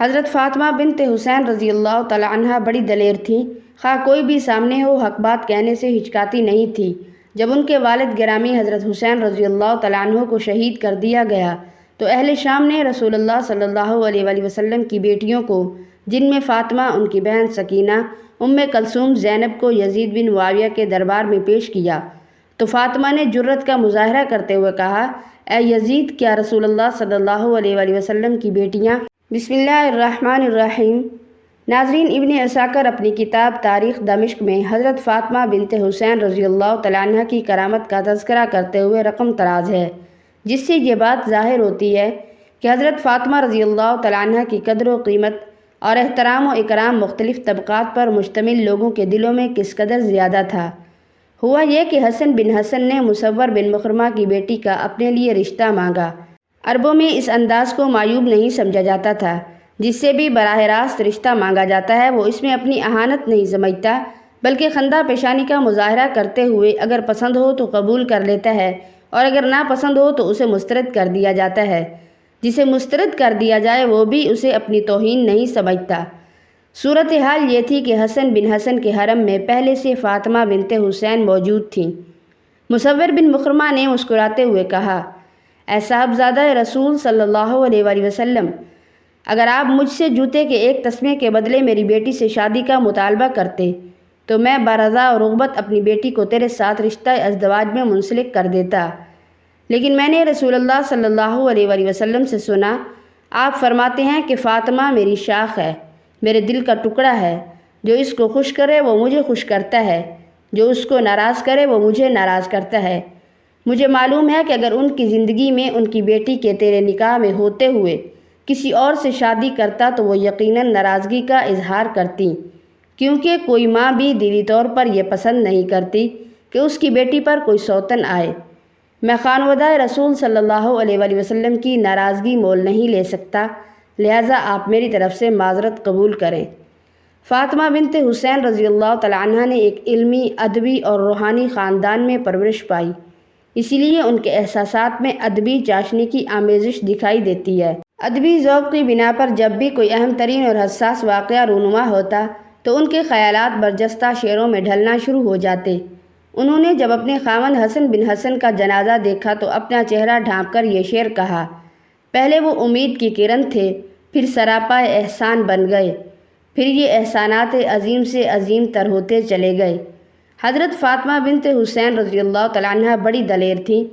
حضرت فاطمہ بنت حسین رضی اللہ تعالی عنہ بڑی دلیر تھیں، خواہ کوئی بھی سامنے ہو حق بات کہنے سے ہچکاتی نہیں تھی۔ جب ان کے والد گرامی حضرت حسین رضی اللہ تعالی عنہ کو شہید کر دیا گیا تو اہل شام نے رسول اللہ صلی اللہ علیہ وآلہ وسلم کی بیٹیوں کو، جن میں فاطمہ، ان کی بہن سکینہ، کلثوم، زینب کو یزید بن معاویہ کے دربار میں پیش کیا تو فاطمہ نے جرأت کا مظاہرہ کرتے ہوئے کہا، اے یزید، کیا رسول اللہ صلی اللہ علیہ وآلہ وسلم کی بیٹیاں؟ بسم اللہ الرحمن الرحیم۔ ناظرین، ابن عساکر اپنی کتاب تاریخ دمشق میں حضرت فاطمہ بنت حسین رضی اللہ تعالیٰ عنہ کی کرامت کا تذکرہ کرتے ہوئے رقم تراز ہے، جس سے یہ بات ظاہر ہوتی ہے کہ حضرت فاطمہ رضی اللہ تعالیٰ عنہ کی قدر و قیمت اور احترام و اکرام مختلف طبقات پر مشتمل لوگوں کے دلوں میں کس قدر زیادہ تھا۔ ہوا یہ کہ حسن بن حسن نے مصور بن مخرمہ کی بیٹی کا اپنے لیے رشتہ مانگا۔ عربوں میں اس انداز کو معیوب نہیں سمجھا جاتا تھا، جس سے بھی براہ راست رشتہ مانگا جاتا ہے وہ اس میں اپنی اہانت نہیں سمجھتا، بلکہ خندہ پیشانی کا مظاہرہ کرتے ہوئے اگر پسند ہو تو قبول کر لیتا ہے اور اگر ناپسند ہو تو اسے مسترد کر دیا جاتا ہے۔ جسے مسترد کر دیا جائے وہ بھی اسے اپنی توہین نہیں سمجھتا۔ صورتحال یہ تھی کہ حسن بن حسن کے حرم میں پہلے سے فاطمہ بنت حسین موجود تھیں۔ مصور بن مخرمہ نے مسکراتے ہوئے کہا، اے صاحبزادہ رسول صلی اللہ علیہ وآلہ وسلم، اگر آپ مجھ سے جوتے کے ایک تسمے کے بدلے میری بیٹی سے شادی کا مطالبہ کرتے تو میں برضا و رغبت اپنی بیٹی کو تیرے ساتھ رشتہ ازدواج میں منسلک کر دیتا، لیکن میں نے رسول اللہ صلی اللہ علیہ وآلہ وسلم سے سنا، آپ فرماتے ہیں کہ فاطمہ میری شاخ ہے، میرے دل کا ٹکڑا ہے، جو اس کو خوش کرے وہ مجھے خوش کرتا ہے، جو اس کو ناراض کرے وہ مجھے ناراض کرتا ہے۔ مجھے معلوم ہے کہ اگر ان کی زندگی میں ان کی بیٹی کے تیرے نکاح میں ہوتے ہوئے کسی اور سے شادی کرتا تو وہ یقیناً ناراضگی کا اظہار کرتی، کیونکہ کوئی ماں بھی دلی طور پر یہ پسند نہیں کرتی کہ اس کی بیٹی پر کوئی سوتن آئے۔ میں خانوادہ رسول صلی اللہ علیہ وآلہ وسلم کی ناراضگی مول نہیں لے سکتا، لہٰذا آپ میری طرف سے معذرت قبول کریں۔ فاطمہ بنت حسین رضی اللہ تعالیٰ عنہ نے ایک علمی، ادبی اور روحانی خاندان میں پرورش پائی، اسی لیے ان کے احساسات میں ادبی چاشنی کی آمیزش دکھائی دیتی ہے۔ ادبی ذوق کی بنا پر جب بھی کوئی اہم ترین اور حساس واقعہ رونما ہوتا تو ان کے خیالات برجستہ شعروں میں ڈھلنا شروع ہو جاتے۔ انہوں نے جب اپنے خاوند حسن بن حسن کا جنازہ دیکھا تو اپنا چہرہ ڈھانپ کر یہ شعر کہا، پہلے وہ امید کی کرن تھے، پھر سراپا احسان بن گئے، پھر یہ احسانات عظیم سے عظیم تر ہوتے چلے گئے۔ حضرت فاطمہ بنت حسین رضی اللہ تعالیٰ عنہ بڑی دلیر تھیں،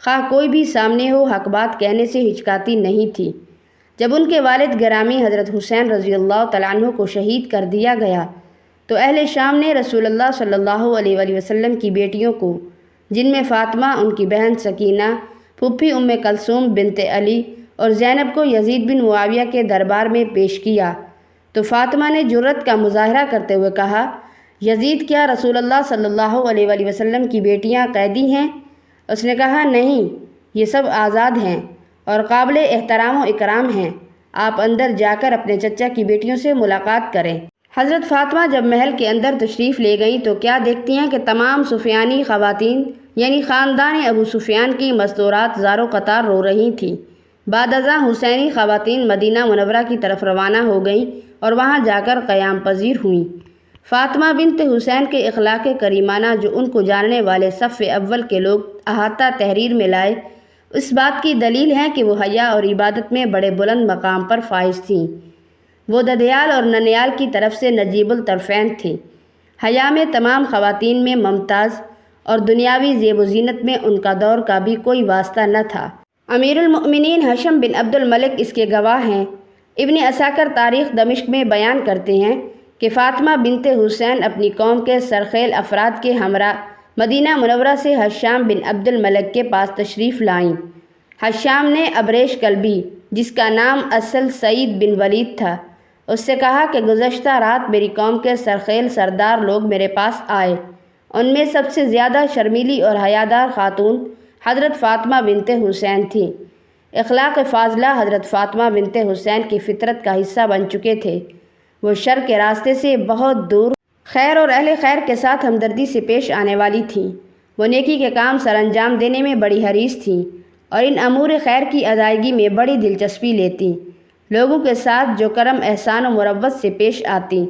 خواہ کوئی بھی سامنے ہو حق بات کہنے سے ہچکاتی نہیں تھی۔ جب ان کے والد گرامی حضرت حسین رضی اللہ تعالیٰ عنہ کو شہید کر دیا گیا تو اہل شام نے رسول اللہ صلی اللہ علیہ وآلہ وسلم کی بیٹیوں کو، جن میں فاطمہ، ان کی بہن سکینہ، پھوپھی کلثوم بنت علی اور زینب کو یزید بن معاویہ کے دربار میں پیش کیا تو فاطمہ نے جرأت کا مظاہرہ کرتے ہوئے کہا، یزید، کیا رسول اللہ صلی اللہ علیہ وآلہ وسلم کی بیٹیاں قیدی ہیں؟ اس نے کہا، نہیں، یہ سب آزاد ہیں اور قابل احترام و اکرام ہیں، آپ اندر جا کر اپنے چچا کی بیٹیوں سے ملاقات کریں۔ حضرت فاطمہ جب محل کے اندر تشریف لے گئیں تو کیا دیکھتی ہیں کہ تمام سفیانی خواتین یعنی خاندان ابو سفیان کی مستورات زارو قطار رو رہی تھیں۔ بعد ازاں حسینی خواتین مدینہ منورہ کی طرف روانہ ہو گئیں اور وہاں جا کر قیام پذیر ہوئیں۔ فاطمہ بنت حسین کے اخلاق کریمانہ جو ان کو جاننے والے صف اول کے لوگ احاطہ تحریر میں لائے، اس بات کی دلیل ہے کہ وہ حیا اور عبادت میں بڑے بلند مقام پر فائز تھیں۔ وہ ددیال اور ننیال کی طرف سے نجیب الطرفین تھیں۔ حیا میں تمام خواتین میں ممتاز اور دنیاوی زیب و زینت میں ان کا دور کا بھی کوئی واسطہ نہ تھا۔ امیر المؤمنین ہشم بن عبد الملک اس کے گواہ ہیں۔ ابن عساکر تاریخ دمشق میں بیان کرتے ہیں کہ فاطمہ بنت حسین اپنی قوم کے سرخیل افراد کے ہمراہ مدینہ منورہ سے حشام بن عبد الملک کے پاس تشریف لائیں۔ حشام نے ابریش کلبی، جس کا نام اصل سعید بن ولید تھا، اس سے کہا کہ گزشتہ رات میری قوم کے سرخیل سردار لوگ میرے پاس آئے، ان میں سب سے زیادہ شرمیلی اور حیادار خاتون حضرت فاطمہ بنت حسین تھیں۔ اخلاق فاضلہ حضرت فاطمہ بنت حسین کی فطرت کا حصہ بن چکے تھے۔ وہ شر کے راستے سے بہت دور خیر اور اہل خیر کے ساتھ ہمدردی سے پیش آنے والی تھیں۔ وہ نیکی کے کام سر انجام دینے میں بڑی حریص تھیں اور ان امور خیر کی ادائیگی میں بڑی دلچسپی لیتیں۔ لوگوں کے ساتھ جو کرم احسان و مروت سے پیش آتی۔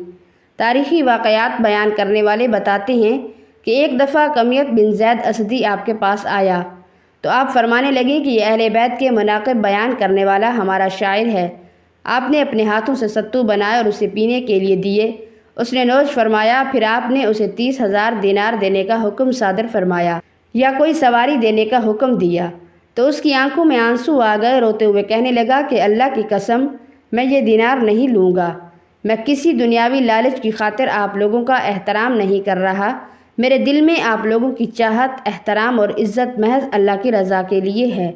تاریخی واقعات بیان کرنے والے بتاتے ہیں کہ ایک دفعہ کمیت بن زید اسدی آپ کے پاس آیا تو آپ فرمانے لگے کہ یہ اہل بیت کے مناقب بیان کرنے والا ہمارا شاعر ہے۔ آپ نے اپنے ہاتھوں سے ستو بنائے اور اسے پینے کے لیے دیے۔ اس نے نوش فرمایا، پھر آپ نے اسے 30,000 دینار دینے کا حکم صادر فرمایا یا کوئی سواری دینے کا حکم دیا تو اس کی آنکھوں میں آنسو آ گئے، روتے ہوئے کہنے لگا کہ اللہ کی قسم میں یہ دینار نہیں لوں گا، میں کسی دنیاوی لالچ کی خاطر آپ لوگوں کا احترام نہیں کر رہا، میرے دل میں آپ لوگوں کی چاہت، احترام اور عزت محض اللہ کی رضا کے لیے ہے۔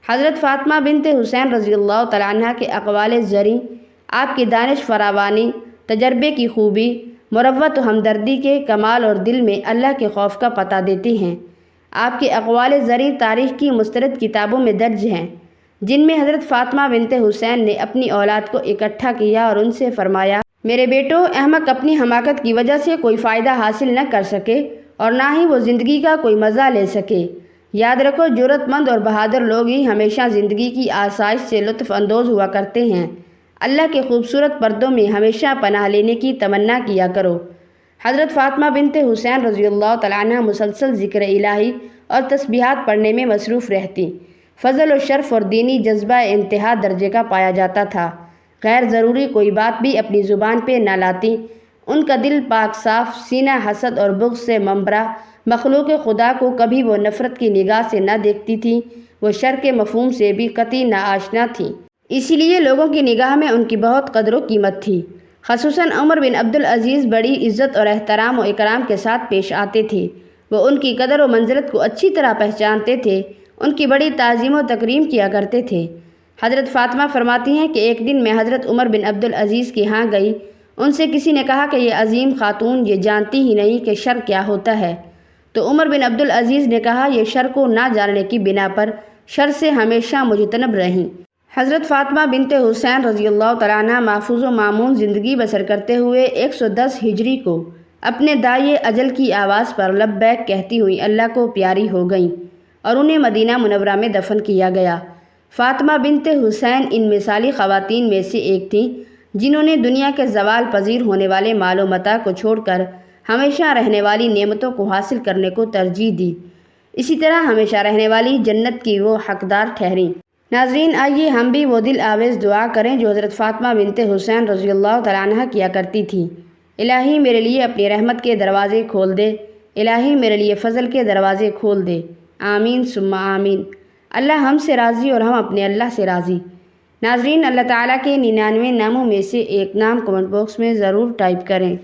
حضرت فاطمہ بنت حسین رضی اللہ تعالیٰ عنہ کے اقوال زریں آپ کی دانش فراوانی، تجربے کی خوبی، مروت و ہمدردی کے کمال اور دل میں اللہ کے خوف کا پتہ دیتے ہیں۔ آپ کے اقوال زریں تاریخ کی مسترد کتابوں میں درج ہیں، جن میں حضرت فاطمہ بنت حسین نے اپنی اولاد کو اکٹھا کیا اور ان سے فرمایا، میرے بیٹو، احمق اپنی حماقت کی وجہ سے کوئی فائدہ حاصل نہ کر سکے اور نہ ہی وہ زندگی کا کوئی مزہ لے سکے۔ یاد رکھو، جرأت مند اور بہادر لوگ ہی ہمیشہ زندگی کی آسائش سے لطف اندوز ہوا کرتے ہیں۔ اللہ کے خوبصورت پردوں میں ہمیشہ پناہ لینے کی تمنا کیا کرو۔ حضرت فاطمہ بنت حسین رضی اللہ تعالیٰ عنہ مسلسل ذکر الہی اور تسبیحات پڑھنے میں مصروف رہتی۔ فضل و شرف اور دینی جذبہ انتہا درجے کا پایا جاتا تھا۔ غیر ضروری کوئی بات بھی اپنی زبان پہ نہ لاتی۔ ان کا دل پاک صاف، سینہ حسد اور بغض سے ممبرا، مخلوق خدا کو کبھی وہ نفرت کی نگاہ سے نہ دیکھتی تھی، وہ شر کے مفہوم سے بھی قطعی ناآشنا تھی، اسی لیے لوگوں کی نگاہ میں ان کی بہت قدر و قیمت تھی۔ خصوصاً عمر بن عبدالعزیز بڑی عزت اور احترام و اکرام کے ساتھ پیش آتے تھے۔ وہ ان کی قدر و منزلت کو اچھی طرح پہچانتے تھے، ان کی بڑی تعظیم و تکریم کیا کرتے تھے۔ حضرت فاطمہ فرماتی ہیں کہ ایک دن میں حضرت عمر بن عبدالعزیز کے ہاں گئی، ان سے کسی نے کہا کہ یہ عظیم خاتون یہ جانتی ہی نہیں کہ شر کیا ہوتا ہے، تو عمر بن عبدالعزیز نے کہا، یہ شر کو نہ جاننے کی بنا پر شر سے ہمیشہ مجتنب رہیں۔ حضرت فاطمہ بنت حسین رضی اللہ تعالیٰ عنہ محفوظ و مامون زندگی بسر کرتے ہوئے 110 ہجری کو اپنے داعی اجل کی آواز پر لبیک کہتی ہوئی اللہ کو پیاری ہو گئیں اور انہیں مدینہ منورہ میں دفن کیا گیا۔ فاطمہ بنت حسین ان مثالی خواتین میں سے ایک تھیں جنہوں نے دنیا کے زوال پذیر ہونے والے مال و متاع کو چھوڑ کر ہمیشہ رہنے والی نعمتوں کو حاصل کرنے کو ترجیح دی، اسی طرح ہمیشہ رہنے والی جنت کی وہ حقدار ٹھہریں۔ ناظرین، آئیے ہم بھی وہ دل آویز دعا کریں جو حضرت فاطمہ بنت حسین رضی اللہ تعالیٰ عنہ کیا کرتی تھی۔ الہی میرے لیے اپنی رحمت کے دروازے کھول دے، الہی میرے لیے فضل کے دروازے کھول دے، آمین ثم آمین۔ اللہ ہم سے راضی اور ہم اپنے اللہ سے راضی۔ ناظرین، اللہ تعالیٰ کے 99 ناموں میں سے ایک نام کمنٹ باکس میں ضرور ٹائپ کریں۔